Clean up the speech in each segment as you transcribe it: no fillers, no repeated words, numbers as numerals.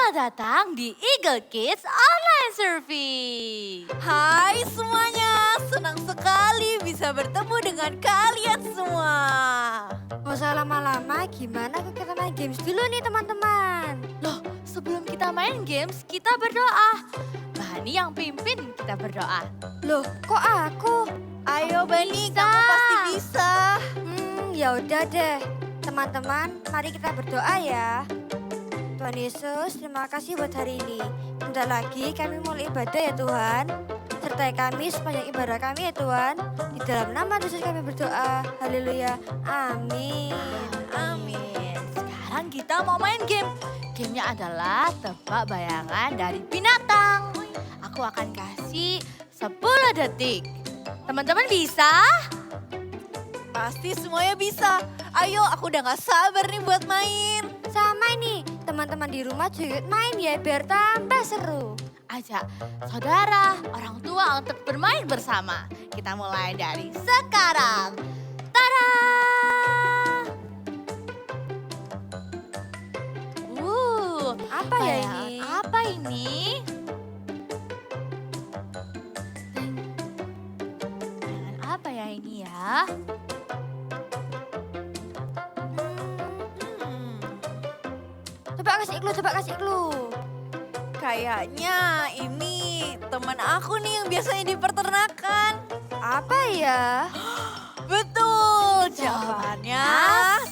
datang di Eagle Kids Online Survey. Hai semuanya, senang sekali bisa bertemu dengan kalian semua. Gak usah lama-lama, gimana kita main games dulu nih teman-teman. Loh, sebelum kita main games, kita berdoa. Bani yang pimpin kita berdoa. Loh, kok aku? Ayo Bani, bisa. kamu pasti bisa. Ya udah deh. Teman-teman, mari kita berdoa ya. Tuhan Yesus, terima kasih buat hari ini. Bentar lagi kami mulai ibadah ya Tuhan. Sertai kami sepanjang ibadah kami ya Tuhan. Di dalam nama Yesus kami berdoa. Haleluya. Amin. Amin. Sekarang kita mau main game. Gamenya adalah tebak bayangan dari binatang. Aku akan kasih 10 detik. Teman-teman bisa? Pasti semuanya bisa. Ayo, aku udah gak sabar nih buat main. Sama ini, teman-teman di rumah juga main ya biar tambah seru. Ajak saudara, orang tua untuk bermain bersama. Kita mulai dari sekarang. Tada! Apa ya bayangan ini? apa ini? Bayangan apa ya ini ya? Coba kasih clue. Kayaknya ini teman aku nih yang biasanya di peternakan. Apa ya? Betul, jawabannya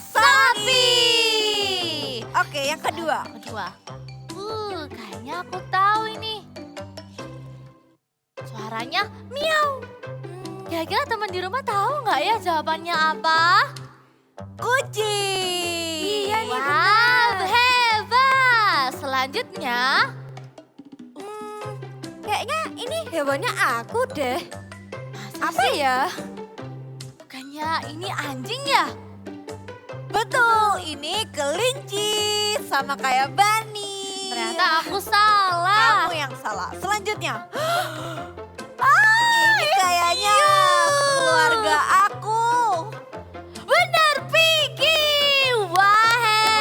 sapi. Oke, yang kedua. Kayaknya aku tahu ini. Suaranya miau. Kira-kira teman di rumah tahu nggak ya jawabannya apa? Kucing. Iya nih, Wow, hebat. Selanjutnya, Kayaknya ini hewannya aku deh. masa Apa sih? ya? Bukannya ini anjing ya? Betul, ini kelinci sama kayak Bani. Ternyata aku salah. Kamu yang salah. Selanjutnya. Ini kayaknya keluarga aku. Benar, Piggy. Wah,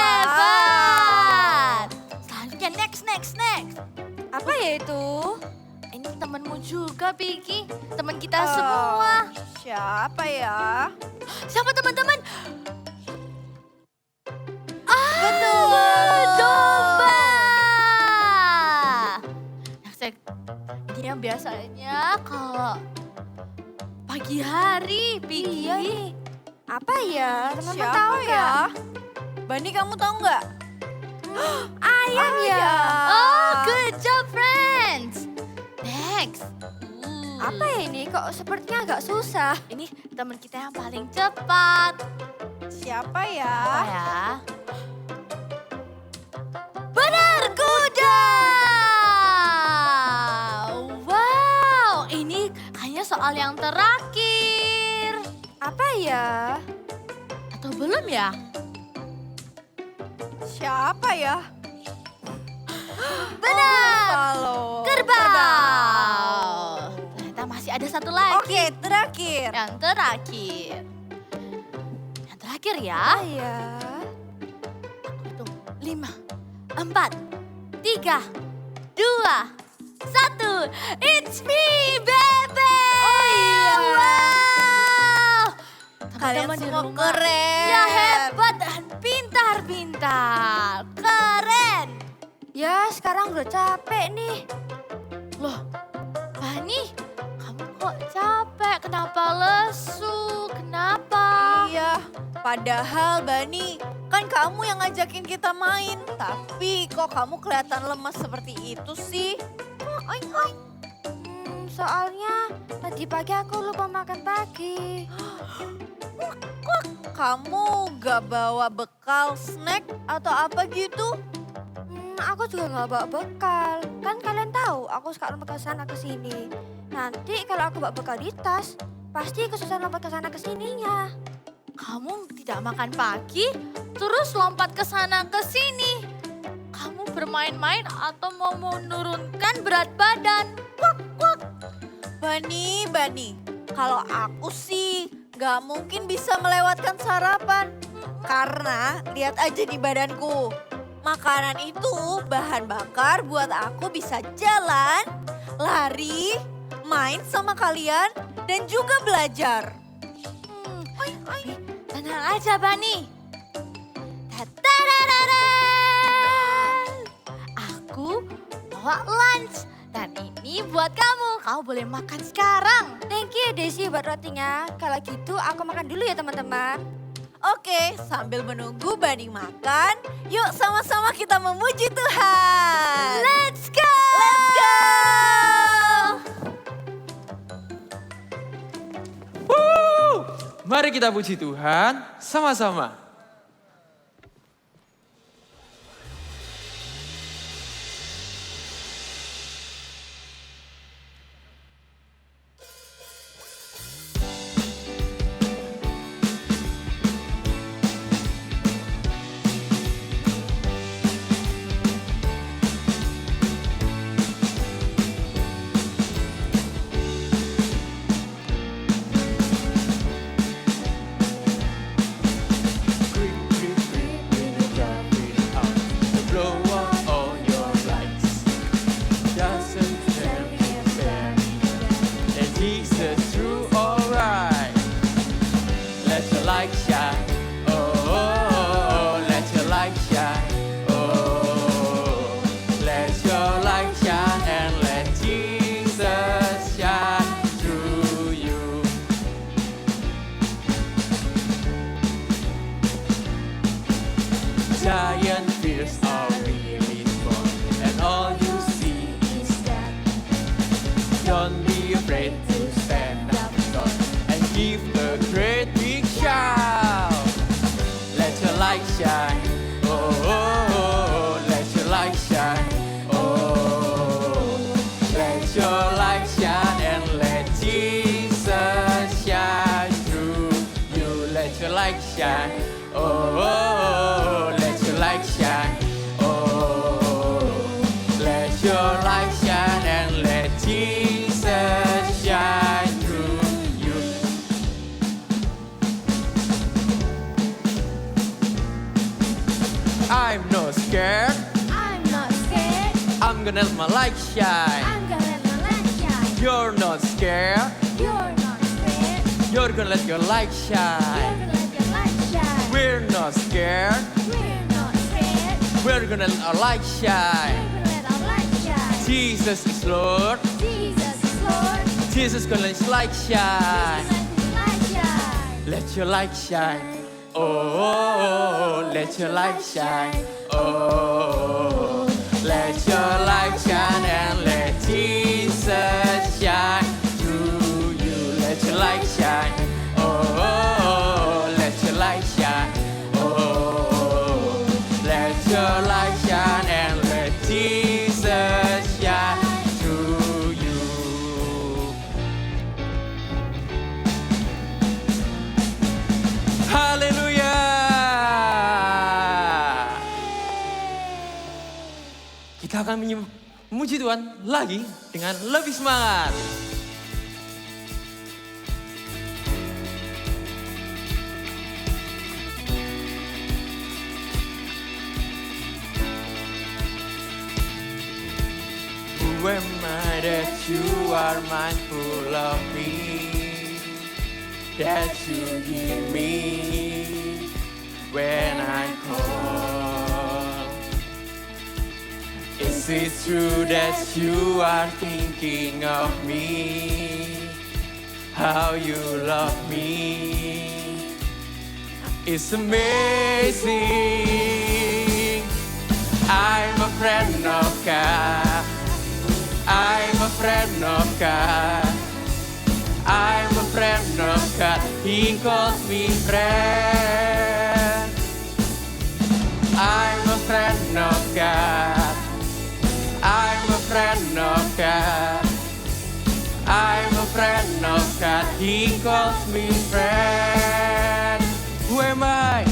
hebat. Selanjutnya next. Apa ya itu? Ini temenmu juga, Piggy. Teman kita Oh. semua. Siapa ya? Siapa teman-teman? Betul. Domba. Next. Ini yang biasanya kalau pagi hari, Piggy. Iya nih. Apa ya? Teman-teman Siapa tahu ya? nggak? Bani, kamu tahu nggak? Ayam ya. Oh, good job, friends. Next. Apa ya ini? Kok sepertinya agak susah. Ini teman kita yang paling cepat. Siapa ya? Apa ya? Benar, kuda. Wow, ini kayaknya soal yang terakhir. Apa ya? Atau belum ya? Siapa ya? Benar. Halo. Kerbau. Ternyata masih ada satu lagi. Oke, terakhir. Yang terakhir. Yang terakhir ya. Apa ya? Hitung 5, 4, 3, 2, 1. It's me, Bebe! Oh iya. Wow! Kalian Teman-teman di semua rumah. keren. Ya hebat dan pintar-pintar. Keren. Ya, sekarang udah capek nih. Loh, Bani, kamu kok capek? Kenapa lesu? Kenapa? Iya, padahal Bani, kan kamu yang ngajakin kita main. Tapi kok kamu kelihatan lemas seperti itu sih? Oing, oing. Soalnya tadi pagi aku lupa makan pagi. Kamu gak bawa bekal snack atau apa gitu? Aku juga nggak bawa bekal. Kan kalian tahu aku suka lompat ke sana ke sini. Nanti kalau aku bawa bekal di tas, pasti kesusahan lompat ke sana ke sininya. Kamu tidak makan pagi, terus lompat ke sana ke sini. Kamu bermain-main atau mau menurunkan berat badan? Bani, kalau aku sih gak mungkin bisa melewatkan sarapan. Karena lihat aja di badanku. Makanan itu bahan bakar buat aku bisa jalan, lari, main sama kalian, dan juga belajar. Tapi tenang aja Bani. Tadadadadad. Aku bawa lunch dan ini buat kamu. Kamu boleh makan sekarang. Thank you Desi buat rotinya. Kalau gitu aku makan dulu ya teman-teman. Oke, sambil menunggu Bani makan, yuk sama-sama kita memuji Tuhan. Let's go! Let's go! Mari kita puji Tuhan sama-sama. Giant fears are really small, and all you see is that. Don't be afraid to stand up tall and give a great big shout. Let your light shine, oh, oh, oh, let your light shine, oh, let your light shine and let Jesus shine through you. Let your light shine, oh, oh, oh, let your light shine, oh, let your light shine and let Jesus shine through you. I'm not scared, I'm not scared. I'm gonna let my light shine. I'm gonna let my light shine. You're not scared, You're not scared. you're gonna let your light You're shine. gonna let your light shine. We're not scared, We're not scared. we're gonna let our light We're shine. gonna let our light shine. Jesus is Lord, Jesus is Lord. Jesus gonna let his light shine. Let his light shine. Let your light shine. Oh, oh, oh, let your light shine. Oh, let your light shine and let Jesus shine through you. Let your light shine. Oh, oh, oh, let your light shine. Oh, let your light shine and let Jesus shine through you. Haleluya. Kita akan memuji Tuhan lagi dengan lebih semangat. Who am I that you are mindful of me? That you hear me when I call. Is it true that you are thinking of me? How you love me? It's amazing. I'm a friend of God. I'm a friend of God. I'm a friend of God. He calls me friend. I'm a friend of God. I'm a friend of God. I'm a friend of God. He calls me friend. Who am I?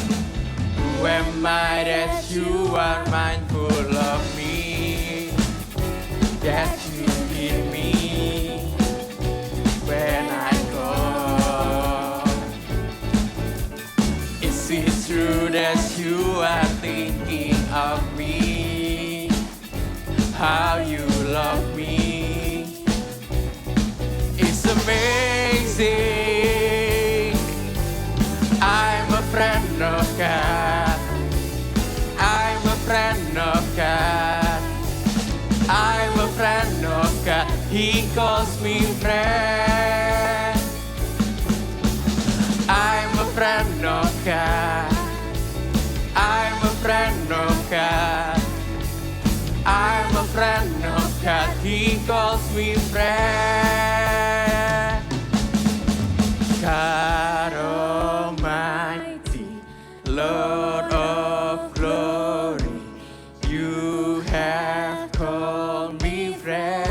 Who am I that you are mindful of me? That you hear me when I call. Is it true that you are thinking of me? How you love me? It's amazing. I'm a friend of God. I'm a friend of God. I'm a friend of God. He calls me friend. I'm a friend of God. I'm a friend of God. I'm a friend of God. He calls me friend. God Almighty, Lord of glory, you have called me friend.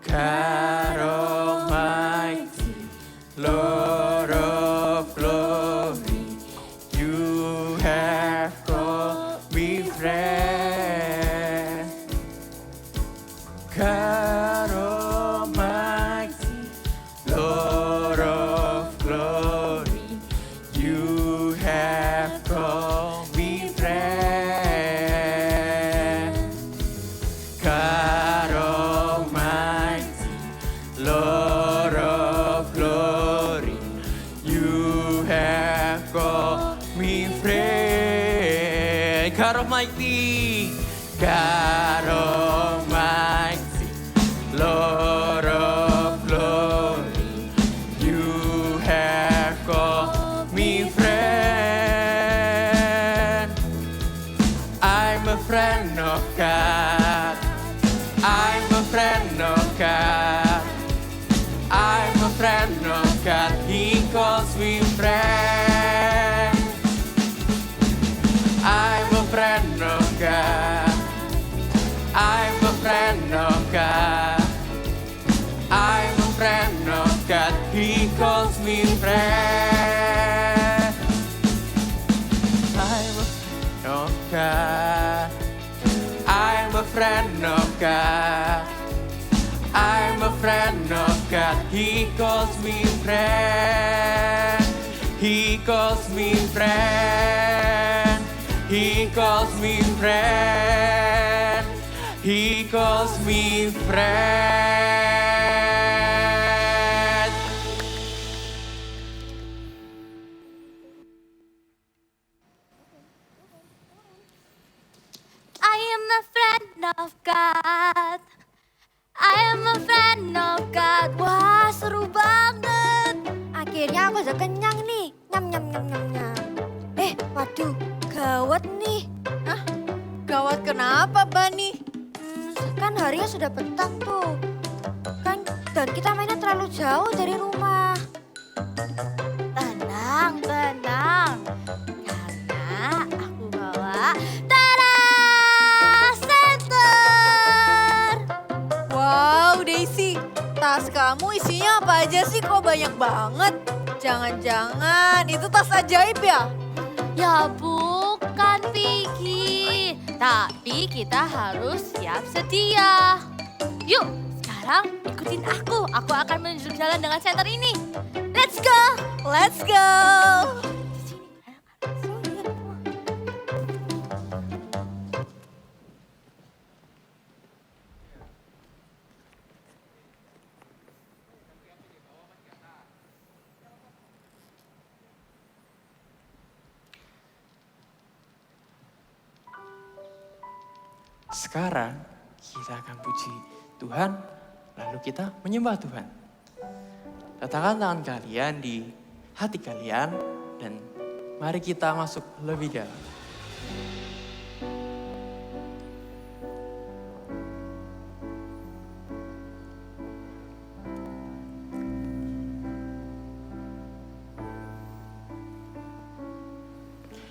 God Almighty, Lord of glory, you have called me friend. God Almighty, Lord of glory, you have called me friend. God Almighty, Lord of glory, you have called me friend. God Almighty, God Almighty, Lord of glory, you have called me friend. I'm a friend of God. I'm a friend of God. I'm a friend of God. He calls me friend. I'm a friend of God. I'm a friend of God. I'm a friend of God. He calls me friend. I'm a friend of God. I'm a friend of God. I'm a friend of God. He calls me friend. He calls me friend. He calls me friend. He calls me friend. I am a friend of God. I am a friend of God. Wah, seru banget. Akhirnya aku udah kenyang nih. Nyam nyam nyam nyam nyam. Waduh, gawat nih. Gawat kenapa, Bani? Kan harinya sudah petang tuh. Dan kita mainnya terlalu jauh dari rumah. Tenang, tenang. Karena aku bawa Tara Center. Wow, Daisy, tas kamu isinya apa aja sih? Kok banyak banget? Jangan-jangan itu tas ajaib ya? Ya bukan, Vicky. Tapi kita harus siap sedia. Yuk, sekarang ikutin aku. Aku akan menunjuk jalan dengan center ini. Let's go! Let's go! Sekarang kita akan puji Tuhan, lalu kita menyembah Tuhan. Letakkan tangan kalian di hati kalian dan mari kita masuk lebih dalam.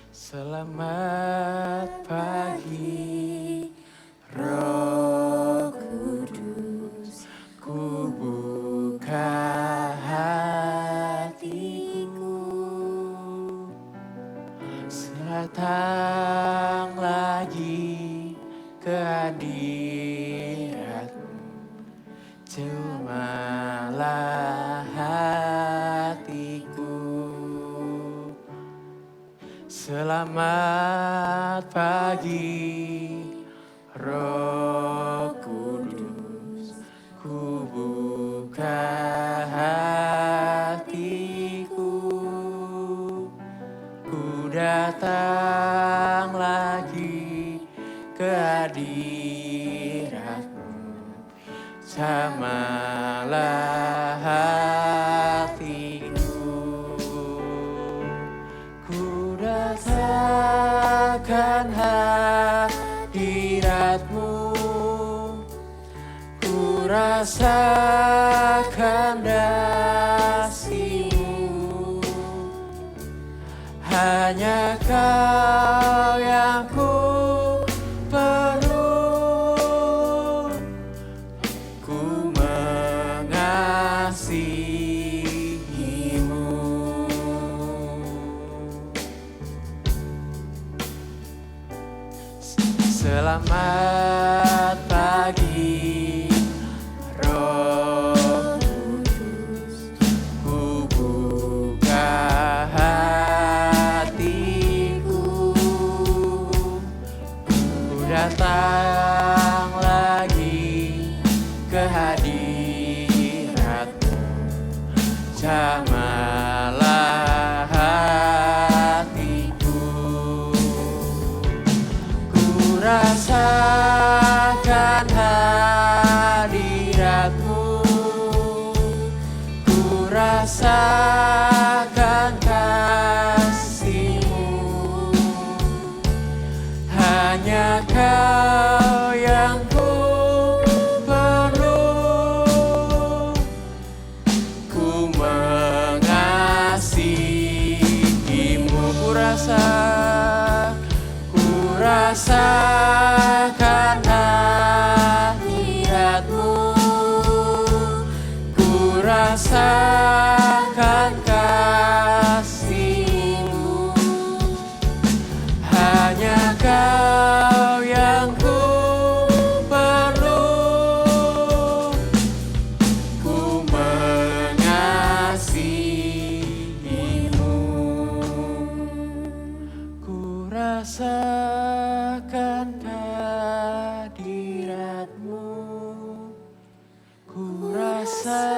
Selamat pagi, Roh Kudus, ku buka hatiku, datang lagi ke hadirat-Mu, cemalah hatiku. Selamat pagi, Roh Kudus, ku buka hatiku, ku datang lagi ke hadirat-Mu, jamalah hatiku. Ku rasakan hadirat-Mu, ku rasakan kasih-Mu, hanya Kau yang ku perlu, ku mengasihi-Mu. Selamat pagi, Roh Kudus, ku buka hatiku, ku datang lagi ke hadirat-Mu, jamalah hatiku. Ku rasakan hadirat-Mu, ku rasakan kasih-Mu, hanya Kau yang ku perlu, ku mengasihi-Mu. Ku rasakan hadirat-Mu, ku rasakan kasih-Mu, hanya Kau yang ku perlu, ku mengasihi-Mu. Ku rasakan hadirat-Mu, ku rasakan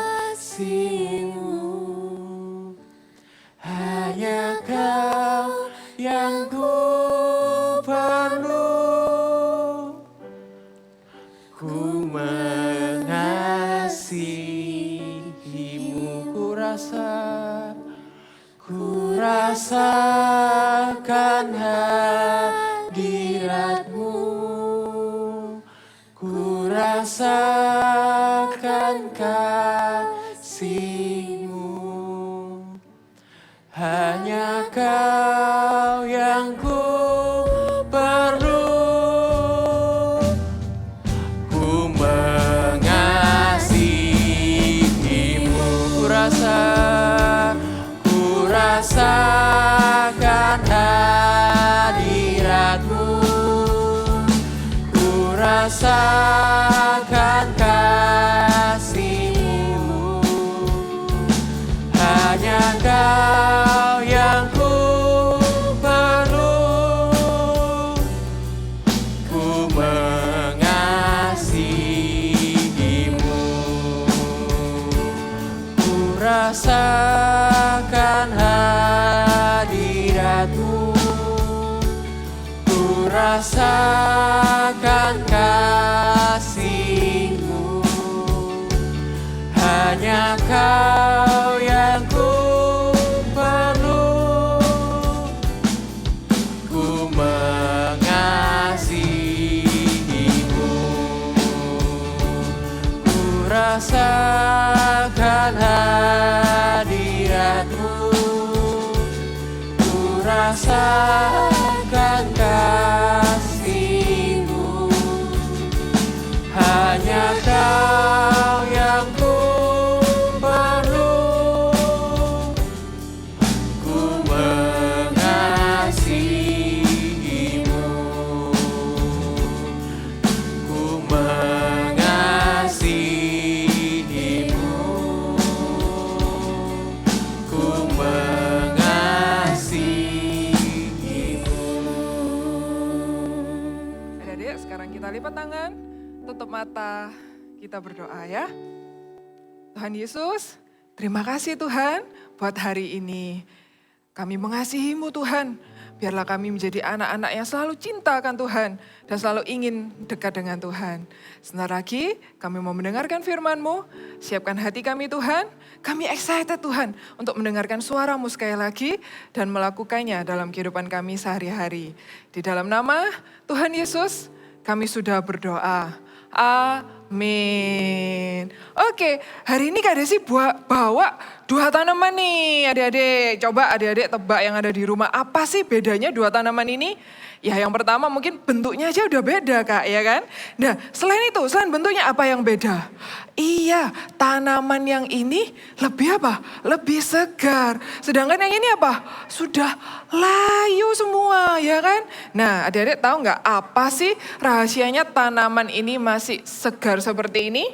kasih-Mu, hanya Kau yang ku perlu, ku mengasihi-Mu. Ku rasakan hadirat-Mu, ku rasakan kasih-Mu, hanya Kau yang ku perlu, ku mengasihi-Mu. Ku rasakan hadirat-Mu, ku rasakan kasih-Mu, hanya Kau yang ku perlu, ku mengasihi-Mu. Ku rasakan hadirat-Mu, ku rasakan kasih-Mu, hanya Kau yang ku perlu. Ku mengasihi-Mu, ku rasakan hadirat-Mu, ku rasakan kasih-Mu, hanya Kau yang ku perlu. Ku mengasihi-Mu, ku mengasihi-Mu, ku mengasihi-Mu. Adik-adik, sekarang kita lipat tangan, tutup mata, kita berdoa ya. Tuhan Yesus, terima kasih Tuhan buat hari ini. Kami mengasihi-Mu Tuhan, biarlah kami menjadi anak-anak yang selalu cinta akan Tuhan dan selalu ingin dekat dengan Tuhan. Sebentar lagi kami mau mendengarkan firman-Mu, siapkan hati kami Tuhan. Kami excited Tuhan untuk mendengarkan suara-Mu sekali lagi dan melakukannya dalam kehidupan kami sehari-hari. Di dalam nama Tuhan Yesus kami sudah berdoa. Amin. Oke, hari ini Kak Desi bawa 2 tanaman nih adik-adik. Coba adik-adik tebak yang ada di rumah. Apa sih bedanya 2 tanaman ini? Ya yang pertama mungkin bentuknya aja udah beda Kak, ya kan? Nah selain itu, selain bentuknya apa yang beda? Iya, tanaman yang ini lebih apa? Lebih segar. Sedangkan yang ini apa? Sudah layu semua, ya kan? Nah adik-adik tahu nggak apa sih rahasianya tanaman ini masih segar seperti ini?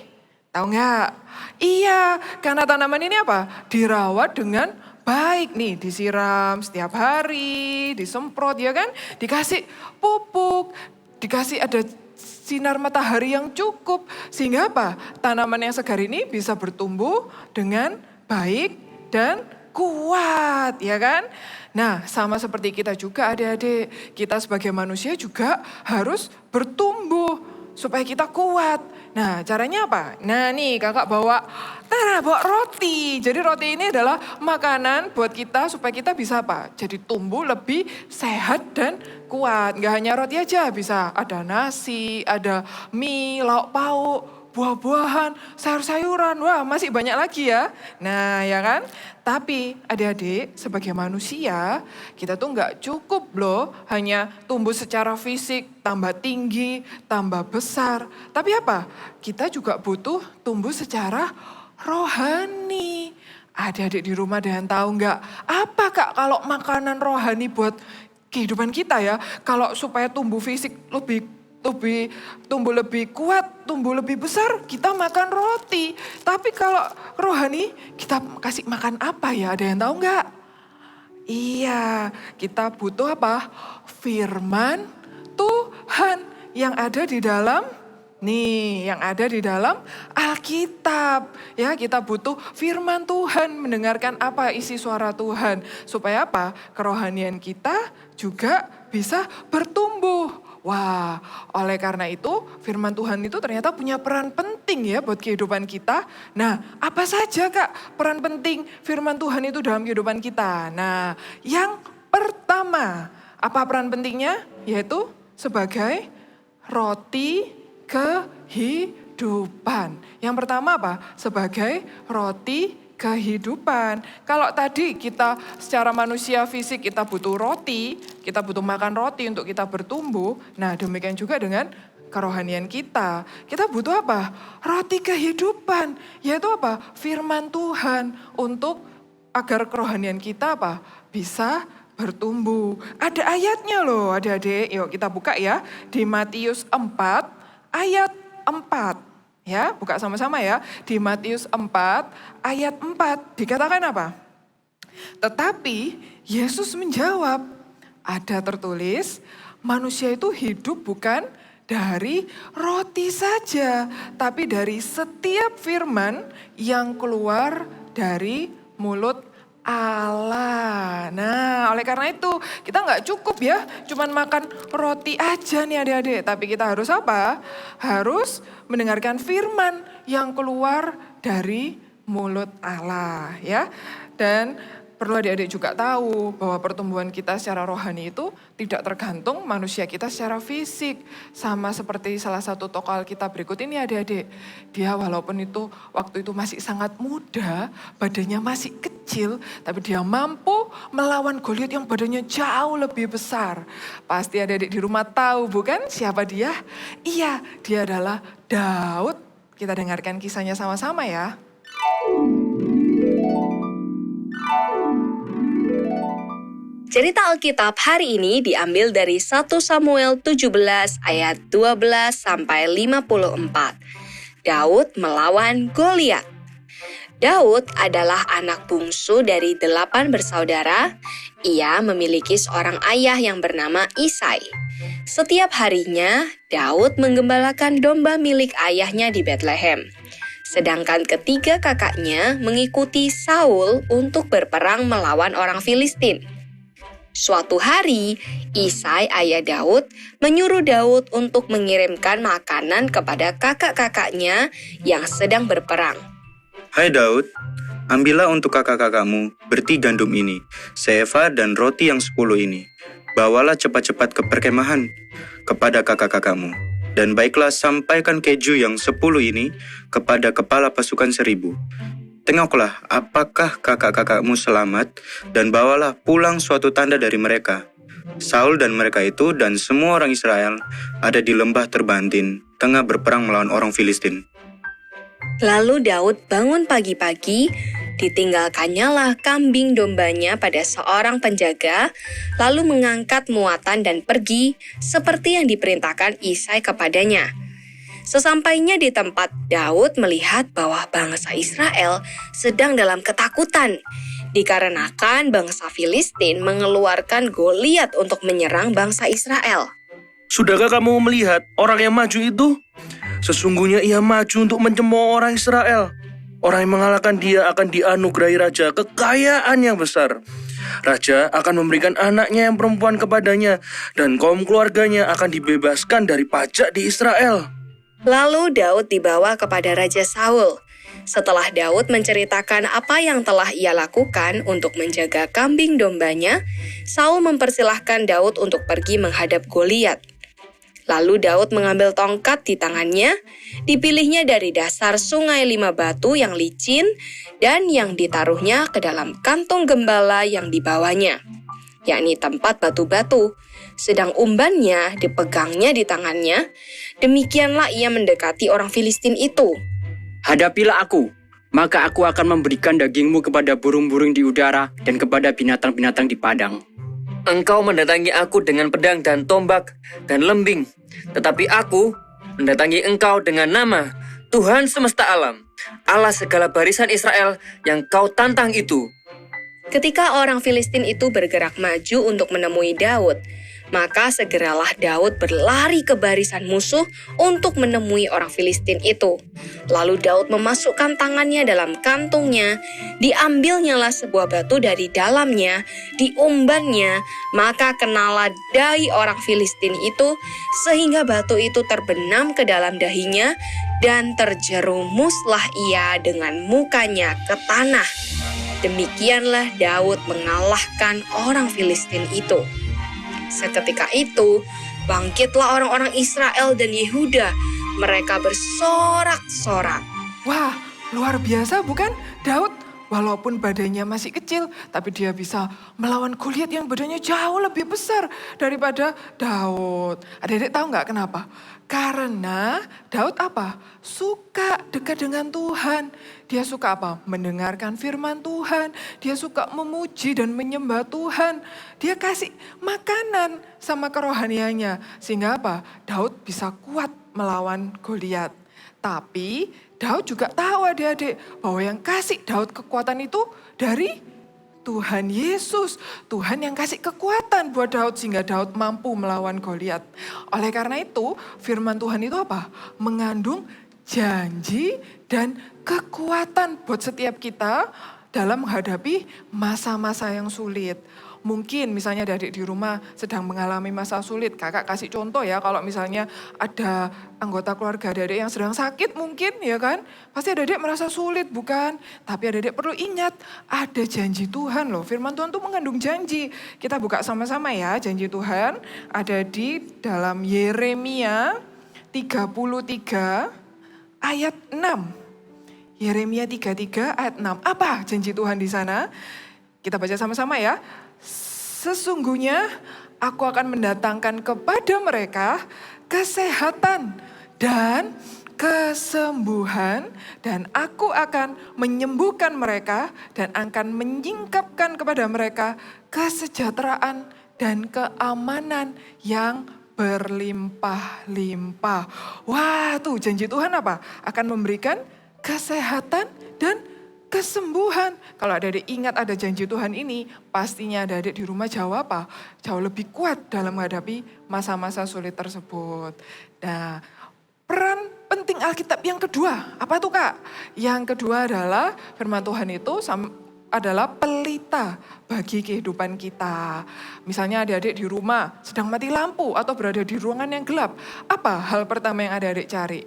Tahu nggak? Iya, karena tanaman ini apa? Dirawat dengan baik nih, disiram setiap hari, disemprot ya kan, dikasih pupuk, dikasih ada sinar matahari yang cukup. Sehingga apa? Tanaman yang segar ini bisa bertumbuh dengan baik dan kuat ya kan. Nah sama seperti kita juga adik-adik, kita sebagai manusia juga harus bertumbuh supaya kita kuat. Nah caranya apa? Nah nih kakak bawa roti. Jadi roti ini adalah makanan buat kita supaya kita bisa apa? Jadi tumbuh lebih sehat dan kuat. Gak hanya roti aja, bisa ada nasi, ada mie, lauk pauk, buah-buahan, sayur-sayuran. Wah masih banyak lagi ya. Nah ya kan? Tapi adik-adik sebagai manusia kita tuh gak cukup loh hanya tumbuh secara fisik, tambah tinggi, tambah besar. Tapi apa? Kita juga butuh tumbuh secara rohani. Adik-adik di rumah ada yang tahu nggak? Apa Kak kalau makanan rohani buat kehidupan kita ya? Kalau supaya tumbuh fisik tumbuh lebih kuat, tumbuh lebih besar, kita makan roti. Tapi kalau rohani kita kasih makan apa ya? Ada yang tahu nggak? Iya, kita butuh apa? Firman Tuhan yang ada di dalam yang ada di dalam Alkitab. Ya, kita butuh firman Tuhan, mendengarkan apa isi suara Tuhan. Supaya apa? Kerohanian kita juga bisa bertumbuh. Wah, oleh karena itu firman Tuhan itu ternyata punya peran penting ya buat kehidupan kita. Nah, apa saja Kak peran penting firman Tuhan itu dalam kehidupan kita? Nah, yang pertama, apa peran pentingnya? Yaitu sebagai roti kehidupan. Yang pertama apa? Sebagai roti kehidupan. Kalau tadi kita secara manusia fisik kita butuh roti, kita butuh makan roti untuk kita bertumbuh. Nah demikian juga dengan kerohanian kita. Kita butuh apa? Roti kehidupan. Yaitu apa? Firman Tuhan untuk agar kerohanian kita apa? Bisa bertumbuh. Ada ayatnya loh adik-adik. Yuk kita buka ya. Di Matius 4 ayat 4. Ya, buka sama-sama ya. Di Matius 4 ayat 4 dikatakan apa? Tetapi Yesus menjawab, ada tertulis, manusia itu hidup bukan dari roti saja, tapi dari setiap firman yang keluar dari mulut Allah. Nah, oleh karena itu kita nggak cukup ya cuman makan roti aja nih adik-adik. Tapi kita harus apa? Harus mendengarkan firman yang keluar dari mulut Allah ya. Dan perlu adik-adik juga tahu bahwa pertumbuhan kita secara rohani itu tidak tergantung manusia kita secara fisik. Sama seperti salah satu tokoh Alkitab berikut ini adik-adik. Dia walaupun itu waktu itu masih sangat muda, badannya masih kecil, tapi dia mampu melawan Goliat yang badannya jauh lebih besar. Pasti adik-adik di rumah tahu bukan siapa dia? Iya, dia adalah Daud. Kita dengarkan kisahnya sama-sama ya. Cerita Alkitab hari ini diambil dari 1 Samuel 17 ayat 12 sampai 54. Daud melawan Goliat. Daud adalah anak bungsu dari 8 bersaudara. Ia memiliki seorang ayah yang bernama Isai. Setiap harinya, Daud menggembalakan domba milik ayahnya di Bethlehem. Sedangkan ketiga kakaknya mengikuti Saul untuk berperang melawan orang Filistin. Suatu hari, Isai ayah Daud menyuruh Daud untuk mengirimkan makanan kepada kakak-kakaknya yang sedang berperang. Hai Daud, ambillah untuk kakak-kakakmu berti gandum ini, seeva dan roti yang 10 ini. Bawalah cepat-cepat ke perkemahan kepada kakak-kakakmu. Dan baiklah sampaikan keju yang 10 ini kepada kepala pasukan 1000. Tengoklah apakah kakak-kakakmu selamat dan bawalah pulang suatu tanda dari mereka. Saul dan mereka itu dan semua orang Israel ada di lembah terbantin, tengah berperang melawan orang Filistin. Lalu Daud bangun pagi-pagi, ditinggalkannya lah kambing dombanya pada seorang penjaga, lalu mengangkat muatan dan pergi seperti yang diperintahkan Isai kepadanya. Sesampainya di tempat, Daud melihat bahwa bangsa Israel sedang dalam ketakutan, dikarenakan bangsa Filistin mengeluarkan Goliat untuk menyerang bangsa Israel. Sudahkah kamu melihat orang yang maju itu? Sesungguhnya ia maju untuk mencemooh orang Israel. Orang yang mengalahkan dia akan dianugerahi raja kekayaan yang besar. Raja akan memberikan anaknya yang perempuan kepadanya, dan kaum keluarganya akan dibebaskan dari pajak di Israel. Lalu Daud dibawa kepada Raja Saul. Setelah Daud menceritakan apa yang telah ia lakukan untuk menjaga kambing dombanya, Saul mempersilahkan Daud untuk pergi menghadap Goliat. Lalu Daud mengambil tongkat di tangannya, dipilihnya dari dasar sungai 5 batu yang licin dan yang ditaruhnya ke dalam kantung gembala yang dibawanya, yakni tempat batu-batu. Sedang umbannya dipegangnya di tangannya, demikianlah ia mendekati orang Filistin itu. Hadapilah aku, maka aku akan memberikan dagingmu kepada burung-burung di udara dan kepada binatang-binatang di padang. Engkau mendatangi aku dengan pedang dan tombak dan lembing, tetapi aku mendatangi engkau dengan nama Tuhan semesta alam, Allah segala barisan Israel yang kau tantang itu. Ketika orang Filistin itu bergerak maju untuk menemui Daud, maka segeralah Daud berlari ke barisan musuh untuk menemui orang Filistin itu. Lalu Daud memasukkan tangannya dalam kantungnya, diambilnyalah sebuah batu dari dalamnya, diumbannya, maka kenalah dahi orang Filistin itu, sehingga batu itu terbenam ke dalam dahinya, dan terjerumuslah ia dengan mukanya ke tanah. Demikianlah Daud mengalahkan orang Filistin itu. Seketika itu, bangkitlah orang-orang Israel dan Yehuda. Mereka bersorak-sorak. Wah, luar biasa bukan? Daud walaupun badannya masih kecil, tapi dia bisa melawan Goliat yang badannya jauh lebih besar daripada Daud. Adik-adik tahu nggak kenapa? Karena Daud apa? Suka dekat dengan Tuhan. Dia suka apa? Mendengarkan firman Tuhan. Dia suka memuji dan menyembah Tuhan. Dia kasih makanan sama kerohaniannya. Sehingga apa? Daud bisa kuat melawan Goliat. Tapi Daud juga tahu adik-adik bahwa yang kasih Daud kekuatan itu dari Tuhan Yesus. Tuhan yang kasih kekuatan buat Daud sehingga Daud mampu melawan Goliat. Oleh karena itu firman Tuhan itu apa? Mengandung janji dan kekuatan buat setiap kita dalam menghadapi masa-masa yang sulit. Mungkin misalnya adik-adik di rumah sedang mengalami masa sulit. Kakak kasih contoh ya, kalau misalnya ada anggota keluarga adik-adik yang sedang sakit mungkin ya kan. Pasti adik-adik merasa sulit bukan? Tapi adik-adik perlu ingat, ada janji Tuhan loh. Firman Tuhan itu mengandung janji. Kita buka sama-sama ya, janji Tuhan ada di dalam Yeremia 33 ayat 6. Yeremia 33 ayat 6. Apa janji Tuhan di sana? Kita baca sama-sama ya. Sesungguhnya aku akan mendatangkan kepada mereka kesehatan dan kesembuhan, dan aku akan menyembuhkan mereka dan akan menyingkapkan kepada mereka kesejahteraan dan keamanan yang berlimpah-limpah. Wah, tuh janji Tuhan apa? Akan memberikan kesehatan dan kesembuhan. Kalau adik-adik ingat ada janji Tuhan ini, pastinya adik-adik di rumah jauh apa? Jauh lebih kuat dalam menghadapi masa-masa sulit tersebut. Nah, peran penting Alkitab yang kedua, apa tuh Kak? Yang kedua adalah firman Tuhan itu adalah pelita bagi kehidupan kita. Misalnya adik-adik di rumah sedang mati lampu atau berada di ruangan yang gelap. Apa hal pertama yang adik-adik cari?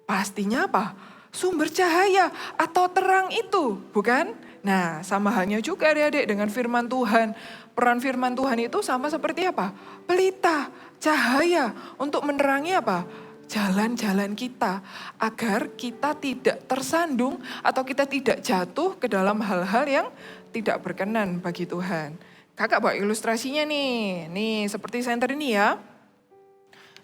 Pastinya apa? Sumber cahaya atau terang itu, bukan? Nah, sama halnya juga adik-adik dengan firman Tuhan. Peran firman Tuhan itu sama seperti apa? Pelita, cahaya untuk menerangi apa? Jalan-jalan kita, agar kita tidak tersandung atau kita tidak jatuh ke dalam hal-hal yang tidak berkenan bagi Tuhan. Kakak bawa ilustrasinya nih. Nih, seperti senter ini ya.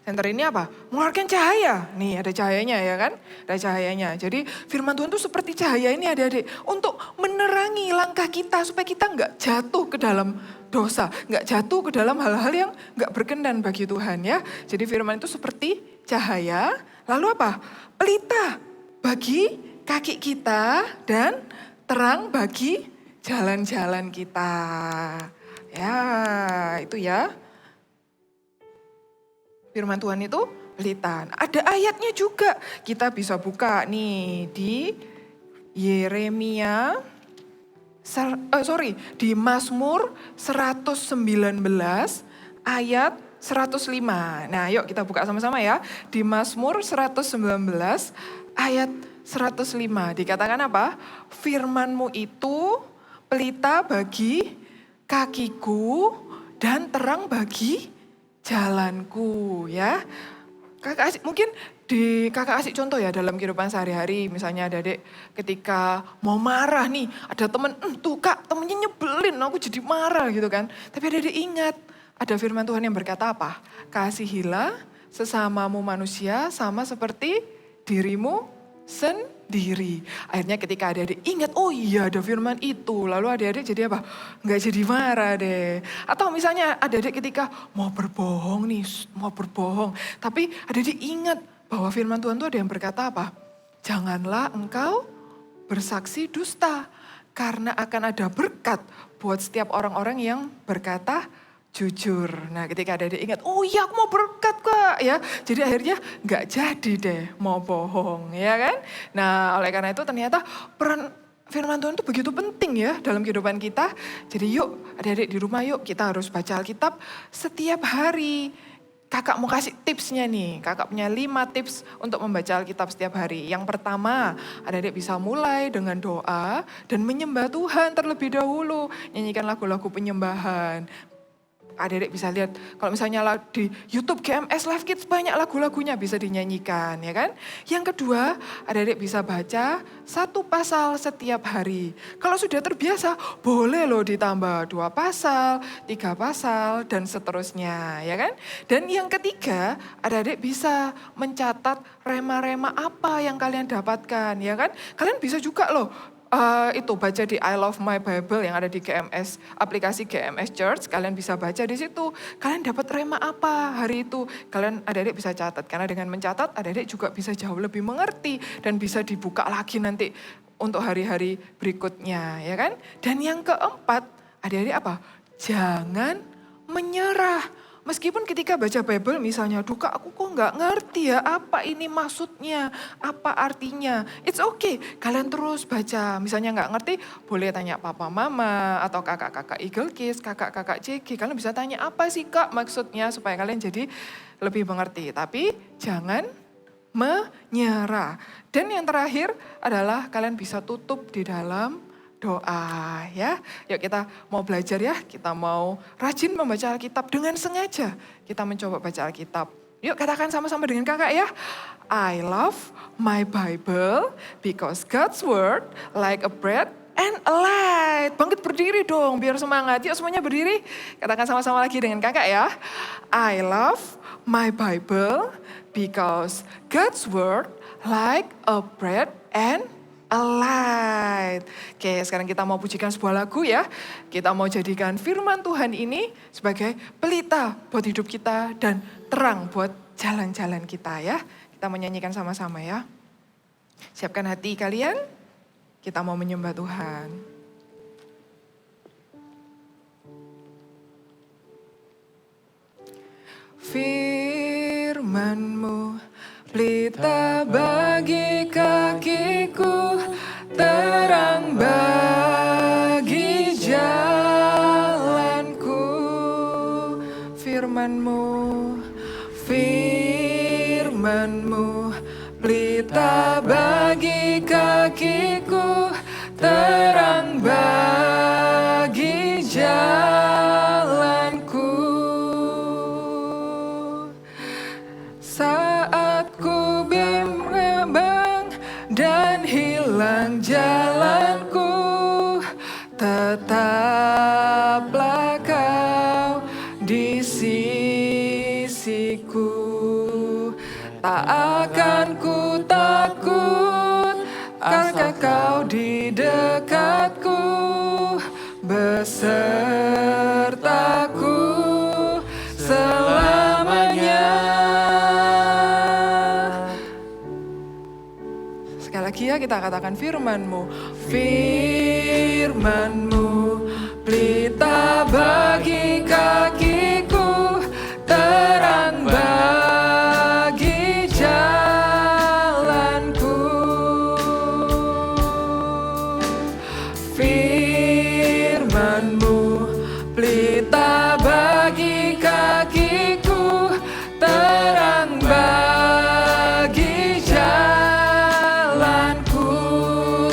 Senter ini apa? Mengeluarkan cahaya. Nih ada cahayanya ya kan? Ada cahayanya. Jadi firman Tuhan itu seperti cahaya ini adik-adik. Untuk menerangi langkah kita supaya kita nggak jatuh ke dalam dosa. Nggak jatuh ke dalam hal-hal yang nggak berkenan bagi Tuhan ya. Jadi firman itu seperti cahaya. Lalu apa? Pelita bagi kaki kita dan terang bagi jalan-jalan kita. Ya itu ya. Firman Tuhan itu pelita. Ada ayatnya juga. Kita bisa buka nih di Yeremia, di Mazmur 119 ayat 105. Nah yuk kita buka sama-sama ya. Di Mazmur 119 ayat 105. Dikatakan apa? Firman-Mu itu pelita bagi kakiku dan terang bagi jalanku ya. Kakak kasih contoh ya dalam kehidupan sehari-hari. Misalnya adik ketika mau marah nih, ada temen, tuh Kak temennya nyebelin, aku jadi marah gitu kan. Tapi adik ingat, ada firman Tuhan yang berkata apa? Kasihilah sesamamu manusia sama seperti dirimu sendiri. Akhirnya ketika adik-adik ingat, oh iya ada firman itu. Lalu adik-adik jadi apa? Nggak jadi marah deh. Atau misalnya adik-adik ketika mau berbohong nih, mau berbohong. Tapi adik-adik ingat bahwa firman Tuhan itu ada yang berkata apa? Janganlah engkau bersaksi dusta. Karena akan ada berkat buat setiap orang-orang yang berkata jujur. Nah ketika adik-adik ingat, oh iya aku mau berkat Kak ya. Jadi akhirnya nggak jadi deh mau bohong ya kan. Nah oleh karena itu ternyata peran firman Tuhan itu begitu penting ya dalam kehidupan kita. Jadi yuk adik-adik di rumah yuk kita harus baca Alkitab setiap hari. Kakak mau kasih tipsnya nih. Kakak punya 5 tips untuk membaca Alkitab setiap hari. Yang pertama, adik-adik bisa mulai dengan doa dan menyembah Tuhan terlebih dahulu. Nyanyikan lagu-lagu penyembahan. Adik-adik bisa lihat kalau misalnya di YouTube GMS Live Kids banyak lagu-lagunya bisa dinyanyikan ya kan. Yang kedua adik-adik bisa baca 1 pasal setiap hari. Kalau sudah terbiasa boleh loh ditambah 2 pasal, 3 pasal dan seterusnya ya kan. Dan yang ketiga adik-adik bisa mencatat rema-rema apa yang kalian dapatkan ya kan. Kalian bisa juga loh itu baca di I Love My Bible yang ada di GMS, aplikasi GMS Church, kalian bisa baca di situ. Kalian dapat rema apa hari itu? Kalian adik-adik bisa catat, karena dengan mencatat adik-adik juga bisa jauh lebih mengerti dan bisa dibuka lagi nanti untuk hari-hari berikutnya, ya kan? Dan yang keempat, adik-adik apa? Jangan menyerah. Meskipun ketika baca Bible misalnya, "Duh Kak, aku kok nggak ngerti ya apa ini maksudnya, apa artinya." It's okay, kalian terus baca. Misalnya nggak ngerti, boleh tanya papa mama atau kakak-kakak Eagle Kids, kakak-kakak CG. Kalian bisa tanya apa sih Kak maksudnya supaya kalian jadi lebih mengerti. Tapi jangan menyerah. Dan yang terakhir adalah kalian bisa tutup di dalam doa ya. Yuk kita mau belajar ya, kita mau rajin membaca Alkitab dengan sengaja. Kita mencoba baca Alkitab. Yuk katakan sama-sama dengan kakak ya. I love my Bible because God's word like a bread and a light. Bangkit berdiri dong biar semangat. Yuk semuanya berdiri. Katakan sama-sama lagi dengan kakak ya. I love my Bible because God's word like a bread and a light. Oke, sekarang kita mau pujikan sebuah lagu ya. Kita mau jadikan firman Tuhan ini sebagai pelita buat hidup kita dan terang buat jalan-jalan kita ya. Kita menyanyikan sama-sama ya. Siapkan hati kalian, kita mau menyembah Tuhan. Firman-Mu pelita bagi kakiku, terang bagi jalanku. Firman-Mu, firman-Mu, pelita bagi kakiku, terang bagi jalanku. Saat ku bimbang dan hilang jalanku, tetaplah Kau di sisiku. Tak akan ku takut, karena Kau di dekatku, besertaku selamanya. Sekali lagi ya kita katakan firman-Mu. Firman-Mu pelita bagi kakiku, terang bagi jalanku. Firman-Mu pelita bagi kakiku, terang bagi jalanku.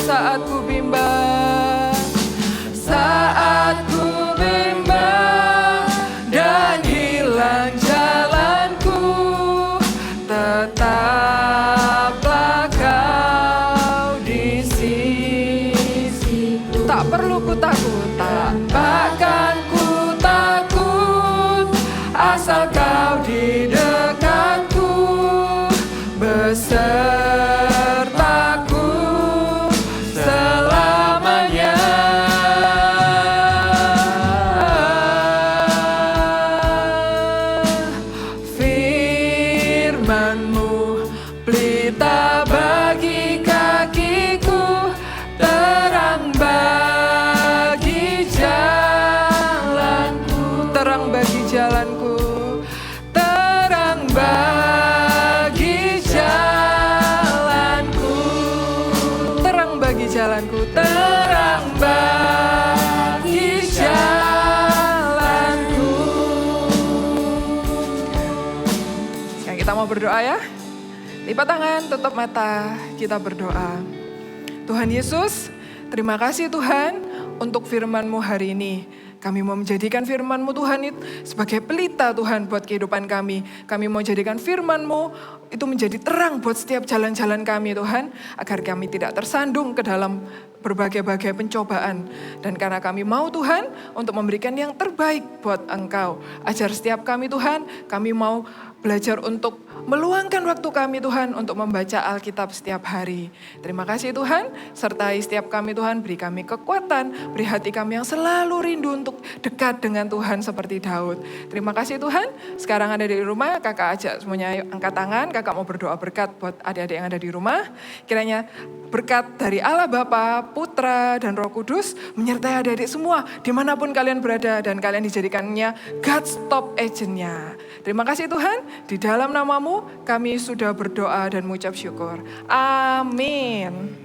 Saat ku bimbang, saat ku bimbang dan hilang jalanku, tetaplah Kau di sisiku. Tak perlu ku takut, tak akan ku takut, asal Kau di dekatku, besertaku selamanya. Firman-Mu pelita bagi kakiku, terang bagi jalanku. Terang bagi jalanku, terang bagi jalanku. Terang bagi jalanku, terang bagi jalanku. Sekarang kita mau berdoa ya. Lipat tangan, tutup mata, kita berdoa. Tuhan Yesus, terima kasih Tuhan untuk firman-Mu hari ini. Kami mau menjadikan firman-Mu Tuhan itu sebagai pelita Tuhan buat kehidupan kami. Kami mau jadikan firman-Mu itu menjadi terang buat setiap jalan-jalan kami Tuhan. Agar kami tidak tersandung ke dalam berbagai-bagai pencobaan. Dan karena kami mau Tuhan untuk memberikan yang terbaik buat Engkau. Ajar setiap kami Tuhan, kami mau belajar untuk meluangkan waktu kami Tuhan untuk membaca Alkitab setiap hari. Terima kasih Tuhan, sertai setiap kami Tuhan, beri kami kekuatan, beri hati kami yang selalu rindu untuk dekat dengan Tuhan seperti Daud. Terima kasih Tuhan, sekarang ada di rumah, kakak ajak semuanya ayo angkat tangan, kakak mau berdoa berkat buat adik-adik yang ada di rumah. Kiranya berkat dari Allah Bapa, Putra, dan Roh Kudus menyertai adik-adik semua dimanapun kalian berada dan kalian dijadikannya God's top agent-nya. Terima kasih Tuhan, di dalam namamu kami sudah berdoa dan mengucap syukur. Amin.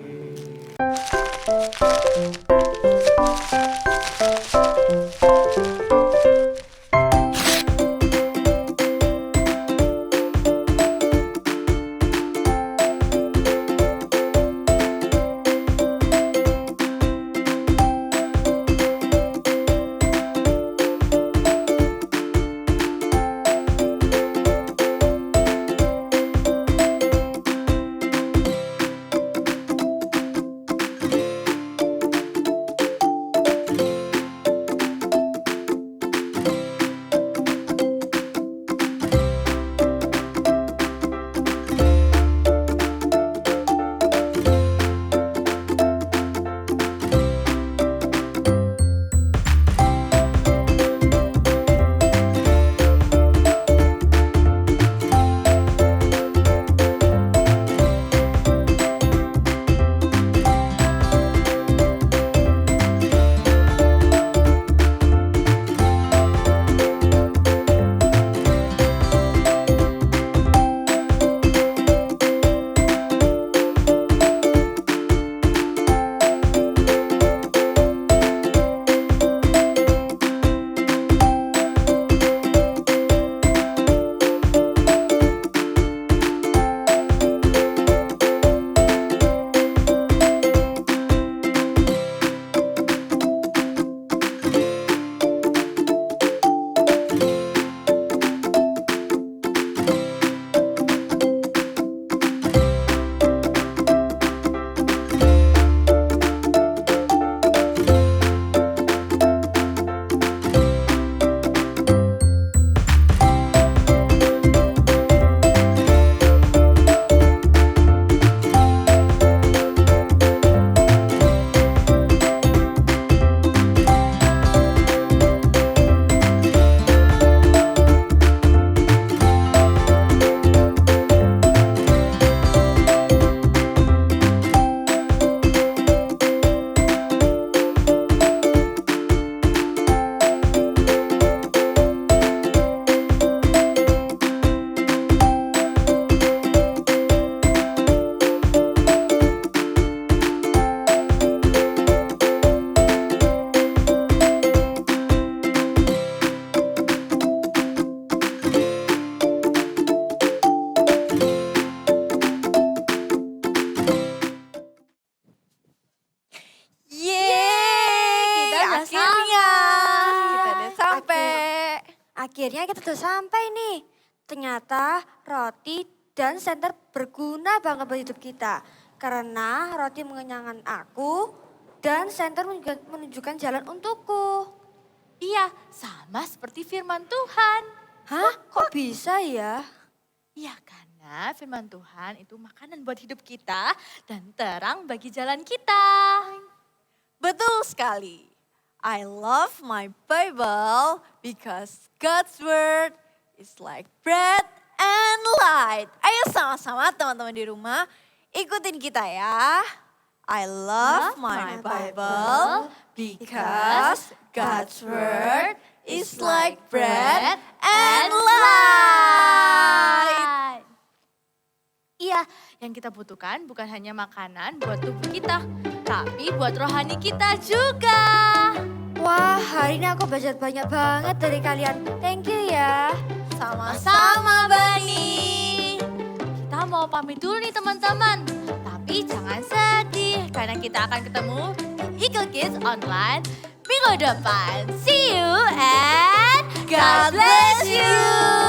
Akhirnya kita sudah sampai nih. Ternyata roti dan senter berguna banget buat hidup kita. Karena roti mengenyangkan aku dan senter menunjukkan jalan untukku. Iya, sama seperti firman Tuhan. Hah? Kok bisa ya? Iya, karena firman Tuhan itu makanan buat hidup kita dan terang bagi jalan kita. Betul sekali. I love my Bible because God's word is like bread and light. Ayo sama-sama teman-teman di rumah ikutin kita ya. I love my Bible because God's word is like bread and light. Iya, yang kita butuhkan bukan hanya makanan buat tubuh kita, tapi buat rohani kita juga. Wah, hari ini aku belajar banyak banget dari kalian. Thank you ya. Sama-sama, Bani. Kita mau pamit dulu nih teman-teman. Tapi jangan sedih, karena kita akan ketemu di Eagle Kids Online minggu depan. See you and God bless you.